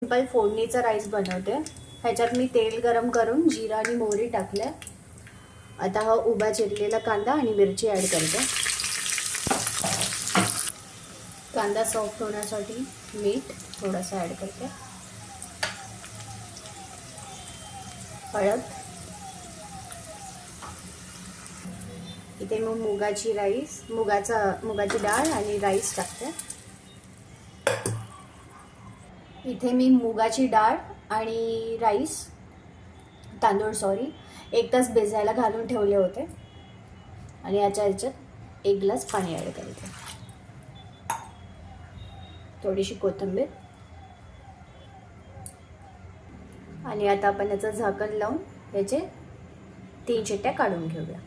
Simple फोडणीचा rice बनवते। ह्याच्यात मी तेल गरम करून जिरा आणि मोहरी टाकले। आता हा उभा चिरलेला कांदा आणि मिरची ॲड करते। कांदा सॉफ्ट होण्यासाठी मीठ थोडंसं ॲड करते, हळद, इथे मग मुगाची डाळ आणि राईस टाकते। इथे मी मुगाची डाळ आणि तांदूळ 1 तास भिजायला घालून ठेवले होते आणि ह्याच्यात 1 ग्लास पाणी ॲड करते, थोडीशी कोथिंबीर आणि आता आपण याचं झाकण लावून याचे 3 शिट्ट्या काढून घेऊया।